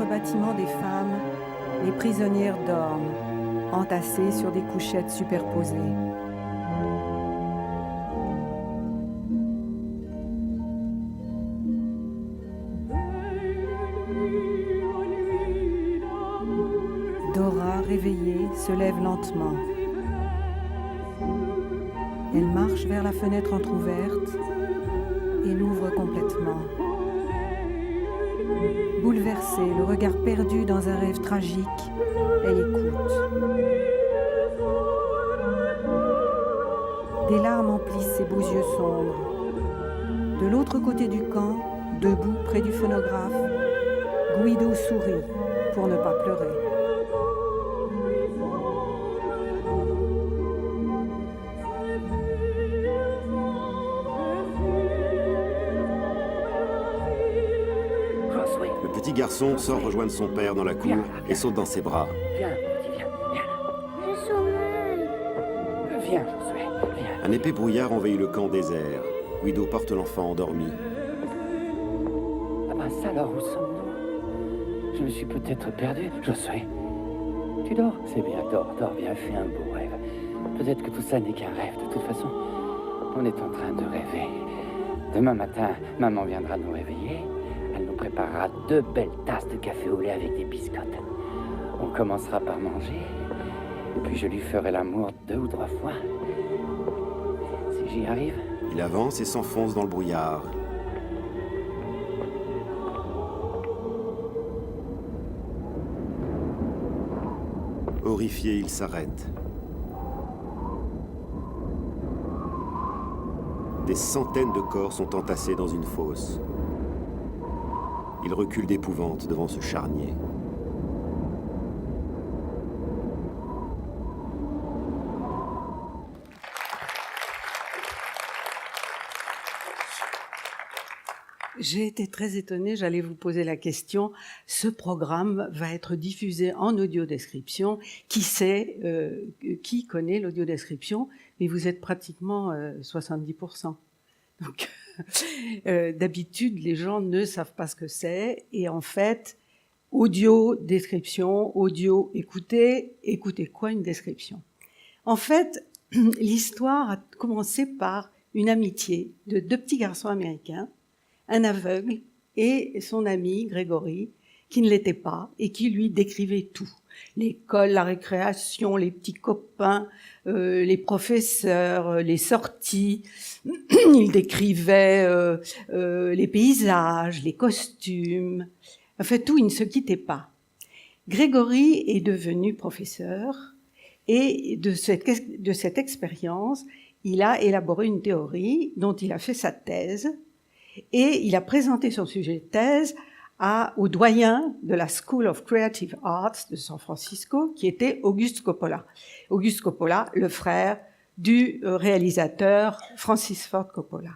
l'entrebâtiment des femmes, les prisonnières dorment, entassées sur des couchettes superposées. Dora, réveillée, se lève lentement. Elle marche vers la fenêtre entr'ouverte et l'ouvre complètement. Bouleversée, le regard perdu dans un rêve tragique, elle écoute. Des larmes emplissent ses beaux yeux sombres. De l'autre côté du camp, debout près du phonographe, Guido sourit pour ne pas pleurer. Le petit garçon sort rejoindre son père dans la cour et saute dans ses bras. Viens, petit, viens. Viens, Josué, viens. Un épais brouillard envahit le camp désert. Guido porte l'enfant endormi. Ah ben ça alors, où sommes-nous? Je me suis peut-être perdu, Josué. Tu dors? C'est bien, dors bien, fais un beau rêve. Peut-être que tout ça n'est qu'un rêve. De toute façon, on est en train de rêver. Demain matin, maman viendra nous réveiller. Elle nous préparera 2 belles tasses de café au lait avec des biscottes. On commencera par manger, et puis je lui ferai l'amour 2 ou 3 fois. Si j'y arrive. Il avance et s'enfonce dans le brouillard. Horrifié, il s'arrête. Des centaines de corps sont entassés dans une fosse. Il recule d'épouvante devant ce charnier. J'ai été très étonnée, j'allais vous poser la question. Ce programme va être diffusé en audiodescription. Qui sait, qui connaît l'audiodescription? Mais vous êtes pratiquement 70%. Donc, d'habitude, les gens ne savent pas ce que c'est. Et en fait, audio, description, audio, écoutez quoi une description? En fait, l'histoire a commencé par une amitié de 2 petits garçons américains, un aveugle et son ami Grégory, qui ne l'était pas et qui lui décrivait tout. L'école, la récréation, les petits copains, les professeurs, les sorties. Il décrivait les paysages, les costumes. En fait, tout, il ne se quittait pas. Grégory est devenu professeur et de cette expérience, il a élaboré une théorie dont il a fait sa thèse et il a présenté son sujet de thèse au doyen de la School of Creative Arts de San Francisco, qui était Auguste Coppola. Auguste Coppola, le frère du réalisateur Francis Ford Coppola.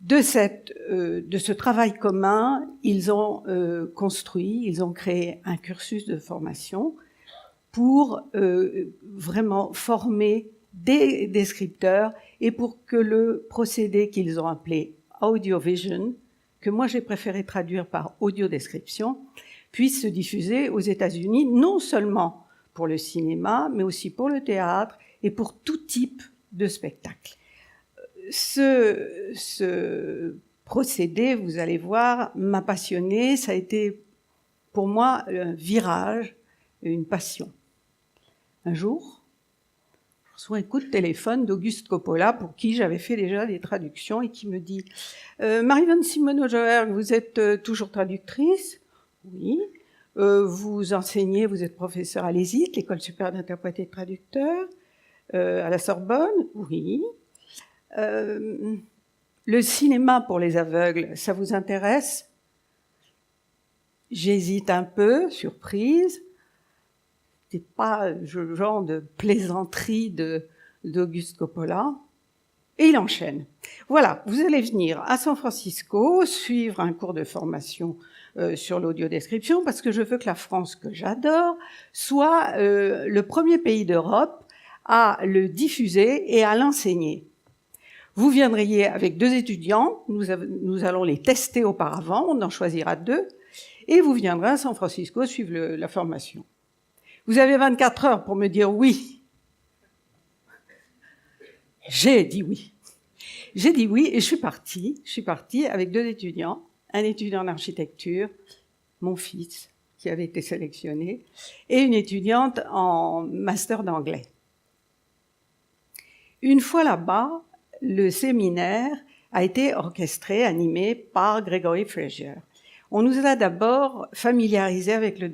De ce travail commun, ils ont créé un cursus de formation pour vraiment former des descripteurs et pour que le procédé qu'ils ont appelé Audiovision, que moi j'ai préféré traduire par audiodescription, puisse se diffuser aux États-Unis, non seulement pour le cinéma, mais aussi pour le théâtre et pour tout type de spectacle. Ce procédé, vous allez voir, m'a passionné. Ça a été pour moi un virage, une passion. Un jour, je reçois un coup de téléphone d'Auguste Coppola, pour qui j'avais fait déjà des traductions, et qui me dit Marie-Von Simonow-Joerg, vous êtes toujours traductrice? Oui. Vous enseignez, vous êtes professeur à l'ESIT, l'École supérieure d'interprète et de traducteur, à la Sorbonne? Oui. Le cinéma pour les aveugles, ça vous intéresse? J'hésite un peu, surprise. C'est pas le genre de plaisanterie d'Auguste Coppola. Et il enchaîne. Voilà, vous allez venir à San Francisco, suivre un cours de formation sur l'audiodescription, parce que je veux que la France, que j'adore, soit le premier pays d'Europe à le diffuser et à l'enseigner. Vous viendriez avec 2 étudiants, nous allons les tester auparavant, on en choisira 2, et vous viendrez à San Francisco suivre la formation. Vous avez 24 heures pour me dire oui. J'ai dit oui. J'ai dit oui et je suis partie avec 2 étudiants, un étudiant en architecture, mon fils, qui avait été sélectionné, et une étudiante en master d'anglais. Une fois là-bas, le séminaire a été orchestré, animé par Gregory Fraser. On nous a d'abord familiarisés avec le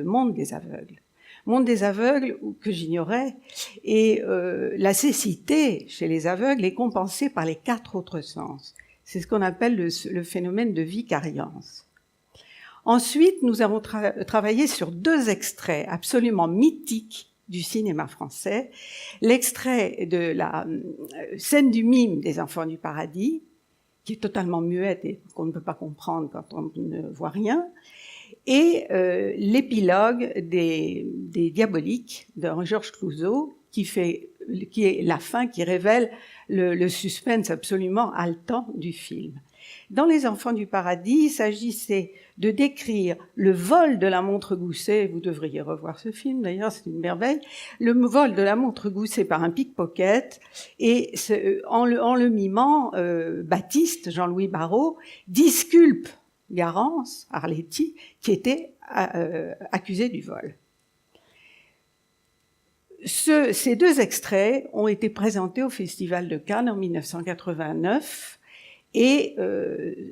monde des aveugles. Monde des aveugles que j'ignorais, et la cécité chez les aveugles est compensée par les 4 autres sens. C'est ce qu'on appelle le phénomène de vicariance. Ensuite, nous avons travaillé sur 2 extraits absolument mythiques du cinéma français. L'extrait de la scène du mime des Enfants du Paradis, qui est totalement muette et qu'on ne peut pas comprendre quand on ne voit rien, et l'épilogue des Diaboliques de Georges Clouzot, qui est la fin, qui révèle le suspense absolument haletant du film. Dans Les Enfants du Paradis, il s'agissait de décrire le vol de la montre Gousset. Vous devriez revoir ce film, d'ailleurs, c'est une merveille. Le vol de la montre Gousset par un pickpocket, et en le mimant, Baptiste, Jean-Louis Barrault, disculpe Garance, Arletty, qui était accusé du vol. Ces 2 extraits ont été présentés au Festival de Cannes en 1989, et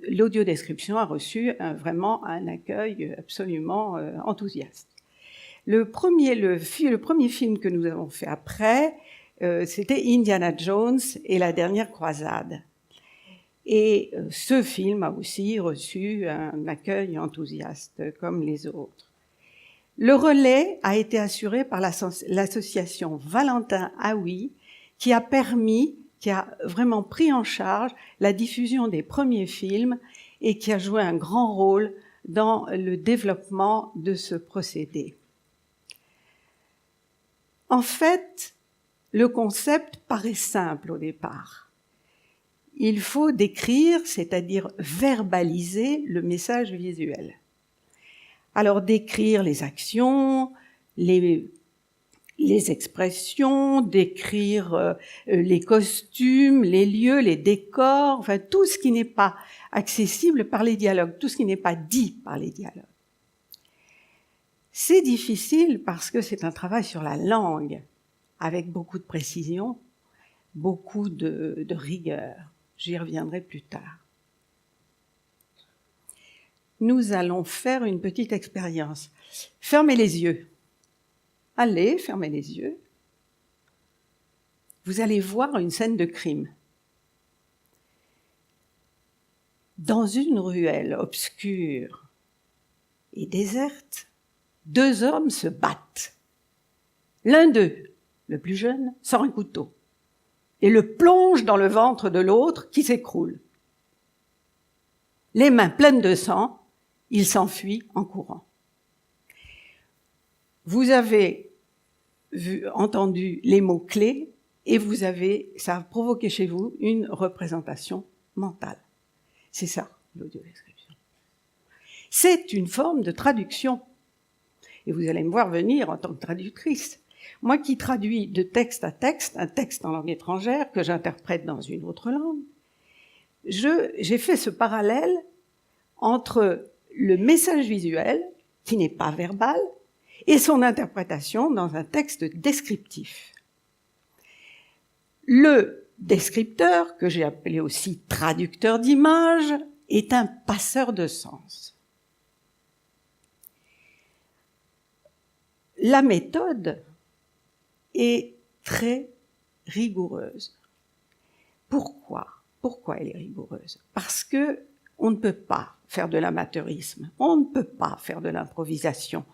l'audiodescription a reçu vraiment un accueil absolument enthousiaste. Le premier film que nous avons fait après, c'était Indiana Jones et la dernière croisade. Et ce film a aussi reçu un accueil enthousiaste comme les autres. Le relais a été assuré par l'association Valentin Haoui, qui a vraiment pris en charge la diffusion des premiers films et qui a joué un grand rôle dans le développement de ce procédé. En fait, le concept paraît simple au départ. Il faut décrire, c'est-à-dire verbaliser le message visuel. Alors décrire les actions, les expressions, décrire les costumes, les lieux, les décors, enfin tout ce qui n'est pas accessible par les dialogues, tout ce qui n'est pas dit par les dialogues. C'est difficile parce que c'est un travail sur la langue, avec beaucoup de précision, beaucoup de rigueur. J'y reviendrai plus tard. Nous allons faire une petite expérience. Fermez les yeux. Allez, fermez les yeux. Vous allez voir une scène de crime. Dans une ruelle obscure et déserte, 2 hommes se battent. L'un d'eux, le plus jeune, sort un couteau et le plonge dans le ventre de l'autre qui s'écroule. Les mains pleines de sang, il s'enfuit en courant. Vous avez entendu les mots-clés et ça a provoqué chez vous une représentation mentale. C'est ça, l'audiodescription. C'est une forme de traduction. Et vous allez me voir venir en tant que traductrice. Moi qui traduis de texte à texte, un texte en langue étrangère que j'interprète dans une autre langue, j'ai fait ce parallèle entre le message visuel, qui n'est pas verbal, et son interprétation dans un texte descriptif. Le descripteur, que j'ai appelé aussi traducteur d'images, est un passeur de sens. La méthode est très rigoureuse. Pourquoi elle est rigoureuse? Parce que on ne peut pas faire de l'amateurisme, on ne peut pas faire de l'improvisation.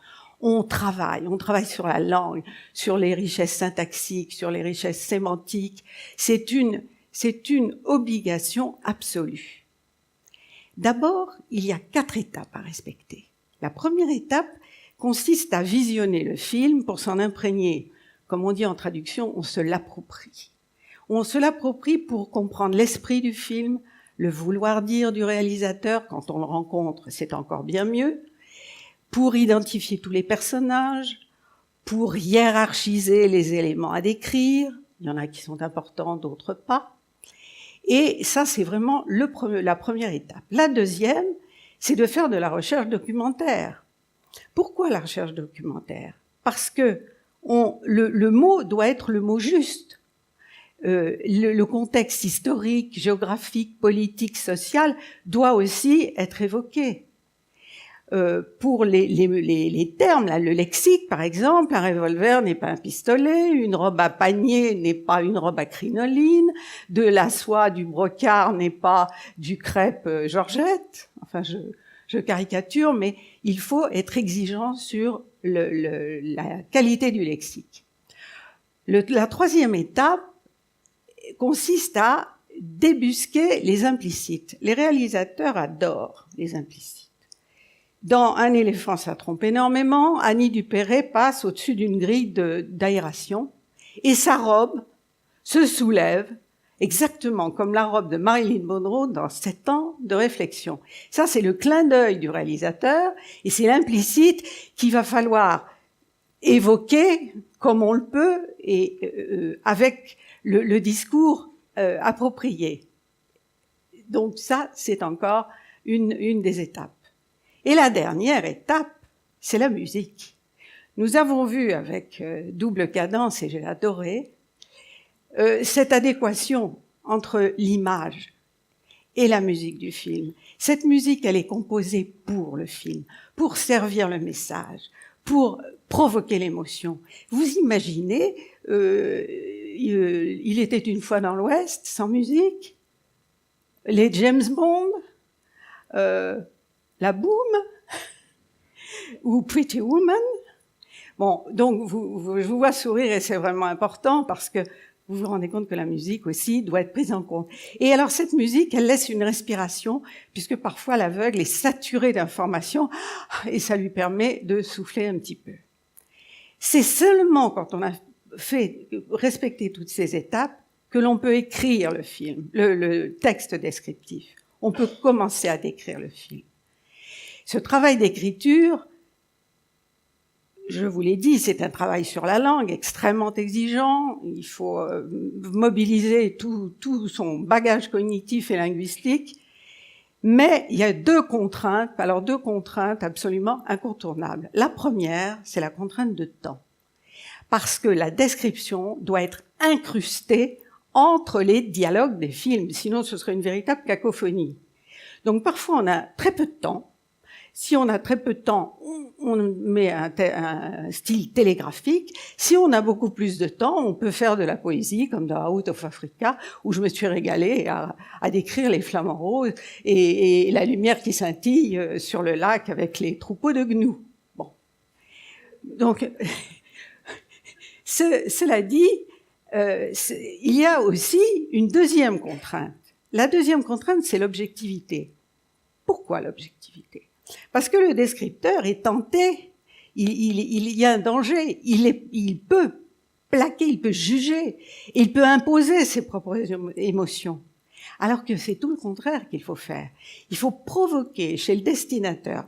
On travaille sur la langue, sur les richesses syntaxiques, sur les richesses sémantiques. C'est une obligation absolue. D'abord, il y a 4 étapes à respecter. La première étape consiste à visionner le film pour s'en imprégner. Comme on dit en traduction, on se l'approprie. On se l'approprie pour comprendre l'esprit du film, le vouloir dire du réalisateur, quand on le rencontre, c'est encore bien mieux, pour identifier tous les personnages, pour hiérarchiser les éléments à décrire, il y en a qui sont importants, d'autres pas. Et ça, c'est vraiment la première étape. La deuxième, c'est de faire de la recherche documentaire. Pourquoi la recherche documentaire? Parce que le mot doit être le mot juste. Le contexte historique, géographique, politique, social doit aussi être évoqué. Pour les termes, là, le lexique, par exemple, un revolver n'est pas un pistolet, une robe à panier n'est pas une robe à crinoline, de la soie, du brocart n'est pas du crêpe Georgette. Enfin, je caricature, mais il faut être exigeant sur la qualité du lexique. La troisième étape consiste à débusquer les implicites. Les réalisateurs adorent les implicites. Dans Un éléphant, ça trompe énormément, Annie Dupéré passe au-dessus d'une grille d'aération et sa robe se soulève exactement comme la robe de Marilyn Monroe dans 7 ans de réflexion. Ça, c'est le clin d'œil du réalisateur et c'est l'implicite qu'il va falloir évoquer comme on le peut et avec le discours approprié. Donc ça, c'est encore une des étapes. Et la dernière étape, c'est la musique. Nous avons vu avec Double Cadence, et j'ai adoré, cette adéquation entre l'image et la musique du film. Cette musique, elle est composée pour le film, pour servir le message, pour provoquer l'émotion. Vous imaginez, il était une fois dans l'Ouest, sans musique, les James Bond, la Boom ou Pretty Woman. Bon, donc je vous vois sourire et c'est vraiment important parce que vous vous rendez compte que la musique aussi doit être prise en compte. Et alors cette musique, elle laisse une respiration puisque parfois l'aveugle est saturé d'informations et ça lui permet de souffler un petit peu. C'est seulement quand on a fait respecter toutes ces étapes que l'on peut écrire le film, le texte descriptif. On peut commencer à décrire le film. Ce travail d'écriture, je vous l'ai dit, c'est un travail sur la langue extrêmement exigeant. Il faut mobiliser tout son bagage cognitif et linguistique. Mais il y a deux contraintes absolument incontournables. La première, c'est la contrainte de temps. Parce que la description doit être incrustée entre les dialogues des films. Sinon, ce serait une véritable cacophonie. Donc parfois, on a très peu de temps. Si on a très peu de temps, on met un style télégraphique. Si on a beaucoup plus de temps, on peut faire de la poésie, comme dans Out of Africa, où je me suis régalée à décrire les flamants roses et la lumière qui scintille sur le lac avec les troupeaux de gnous. Bon. Donc, cela dit, il y a aussi une deuxième contrainte. La deuxième contrainte, c'est l'objectivité. Pourquoi l'objectivité ? Parce que le descripteur est tenté, il y a un danger, il peut plaquer, il peut juger, il peut imposer ses propres émotions. Alors que c'est tout le contraire qu'il faut faire. Il faut provoquer chez le destinataire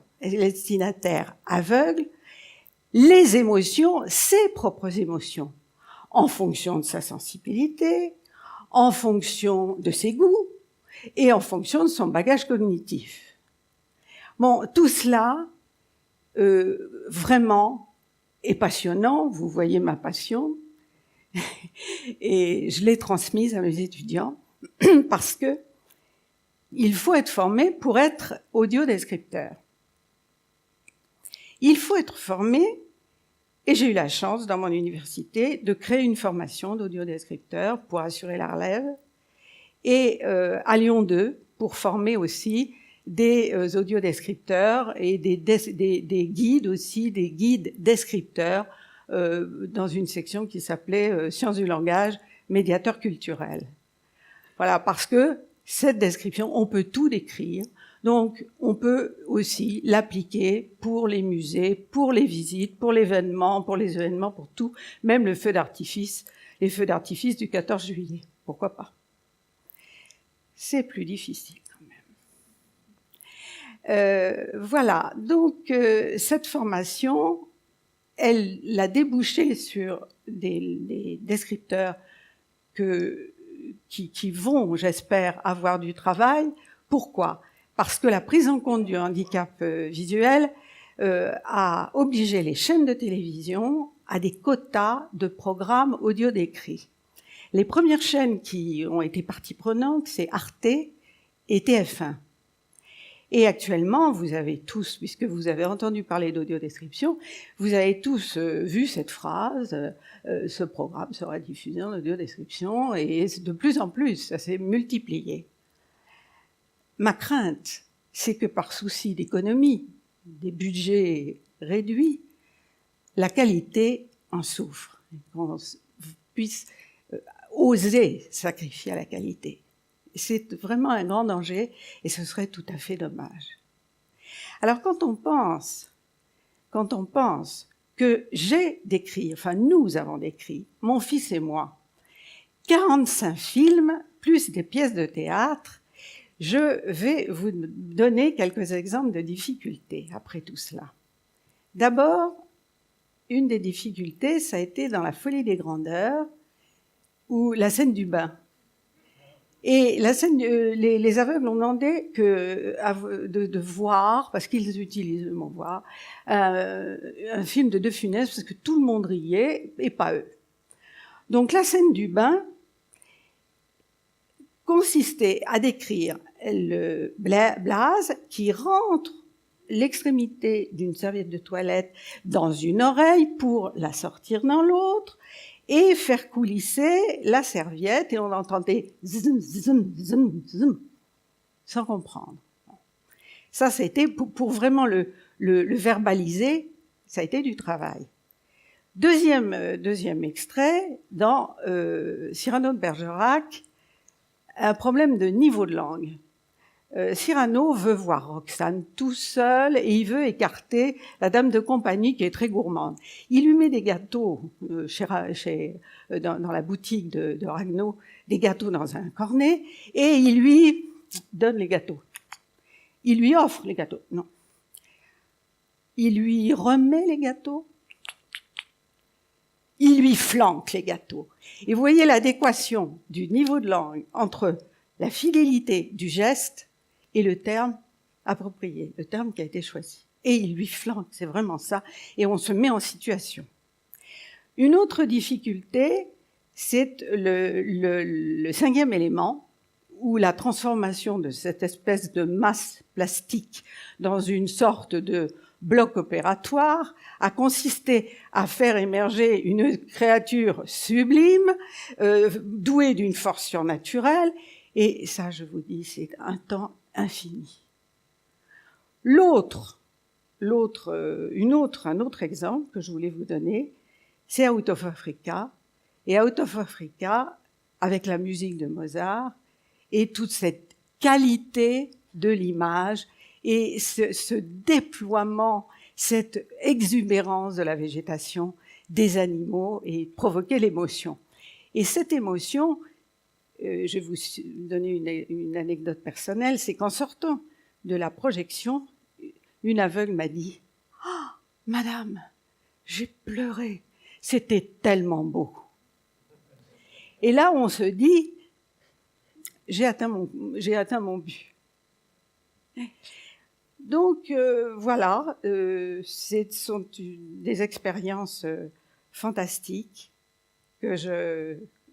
aveugle les émotions, ses propres émotions, en fonction de sa sensibilité, en fonction de ses goûts et en fonction de son bagage cognitif. Bon, tout cela, vraiment, est passionnant. Vous voyez ma passion. Et je l'ai transmise à mes étudiants parce que il faut être formé pour être audiodescripteur. Il faut être formé, et j'ai eu la chance dans mon université de créer une formation d'audiodescripteur pour assurer la relève, et à Lyon 2 pour former aussi des audiodescripteurs et des guides aussi, des guides descripteurs dans une section qui s'appelait Sciences du langage, médiateur culturel. Voilà, parce que cette description, on peut tout décrire, donc on peut aussi l'appliquer pour les musées, pour les visites, pour les événements, pour tout, même le feu d'artifice, les feux d'artifice du 14 juillet, pourquoi pas. c'est plus difficile quand même. Voilà, donc cette formation, elle a débouché sur des descripteurs qui vont, j'espère, avoir du travail. Pourquoi ? Parce que la prise en compte du handicap visuel a obligé les chaînes de télévision à des quotas de programmes audio décrits. Les premières chaînes qui ont été partie prenante, c'est Arte et TF1. Et actuellement, vous avez tous, puisque vous avez entendu parler d'audiodescription, vous avez tous vu cette phrase, ce programme sera diffusé en audiodescription, et de plus en plus, ça s'est multiplié. Ma crainte, c'est que par souci d'économie, des budgets réduits, la qualité en souffre, qu'on puisse oser sacrifier à la qualité. C'est vraiment un grand danger et ce serait tout à fait dommage. Alors quand on pense que j'ai décrit, enfin nous avons décrit, mon fils et moi, 45 films plus des pièces de théâtre, je vais vous donner quelques exemples de difficultés après tout cela. D'abord, une des difficultés, ça a été dans La Folie des grandeurs, ou la scène du bain. Et la scène, les aveugles ont demandé de voir, parce qu'ils utilisent le mot voir, un film de De Funès, parce que tout le monde riait, et pas eux. Donc la scène du bain consistait à décrire le Blaze qui rentre l'extrémité d'une serviette de toilette dans une oreille pour la sortir dans l'autre, et faire coulisser la serviette, et on entendait zoom, zoom, zoom, zoom, sans comprendre. Ça, c'était pour vraiment le verbaliser, ça a été du travail. Deuxième extrait, dans Cyrano de Bergerac, un problème de niveau de langue. Cyrano veut voir Roxane tout seul et il veut écarter la dame de compagnie qui est très gourmande. Il lui met des gâteaux dans la boutique de Ragnaud, des gâteaux dans un cornet et il lui donne les gâteaux. Il lui offre les gâteaux. Non. Il lui remet les gâteaux. Il lui flanque les gâteaux. Et vous voyez l'adéquation du niveau de langue entre la fidélité du geste et le terme approprié, le terme qui a été choisi. Et il lui flanque, c'est vraiment ça, et on se met en situation. Une autre difficulté, c'est le cinquième élément, où la transformation de cette espèce de masse plastique dans une sorte de bloc opératoire a consisté à faire émerger une créature sublime, douée d'une force surnaturelle, et ça, je vous dis, c'est un temps infini. Un autre exemple que je voulais vous donner, c'est Out of Africa. Et Out of Africa, avec la musique de Mozart, et toute cette qualité de l'image, et ce déploiement, cette exubérance de la végétation, des animaux, et provoquer l'émotion. Et cette émotion, je vais vous donner une anecdote personnelle, c'est qu'en sortant de la projection, une aveugle m'a dit « Ah, madame, j'ai pleuré, c'était tellement beau. » Et là, on se dit « J'ai atteint mon but. » Donc, voilà, ce sont des expériences fantastiques que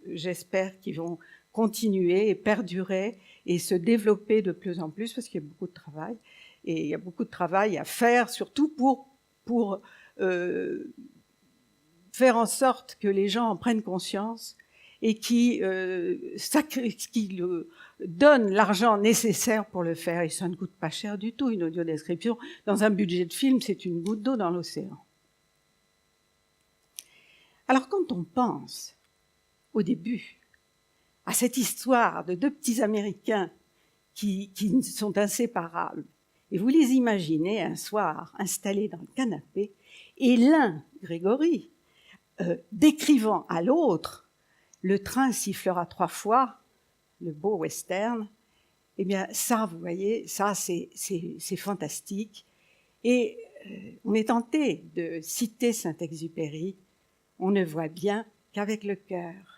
j'espère qu'ils vont continuer et perdurer et se développer de plus en plus parce qu'il y a beaucoup de travail. Et il y a beaucoup de travail à faire, surtout pour faire en sorte que les gens en prennent conscience et qui donnent l'argent nécessaire pour le faire. Et ça ne coûte pas cher du tout, une audiodescription. Dans un budget de film, c'est une goutte d'eau dans l'océan. Alors quand on pense, au début, à cette histoire de deux petits Américains qui sont inséparables, et vous les imaginez un soir installés dans le canapé, et l'un, Grégory, décrivant à l'autre « Le train sifflera 3 fois », le beau western, Eh bien, ça, vous voyez, ça, c'est fantastique. Et on est tenté de citer Saint-Exupéry, on ne voit bien qu'avec le cœur.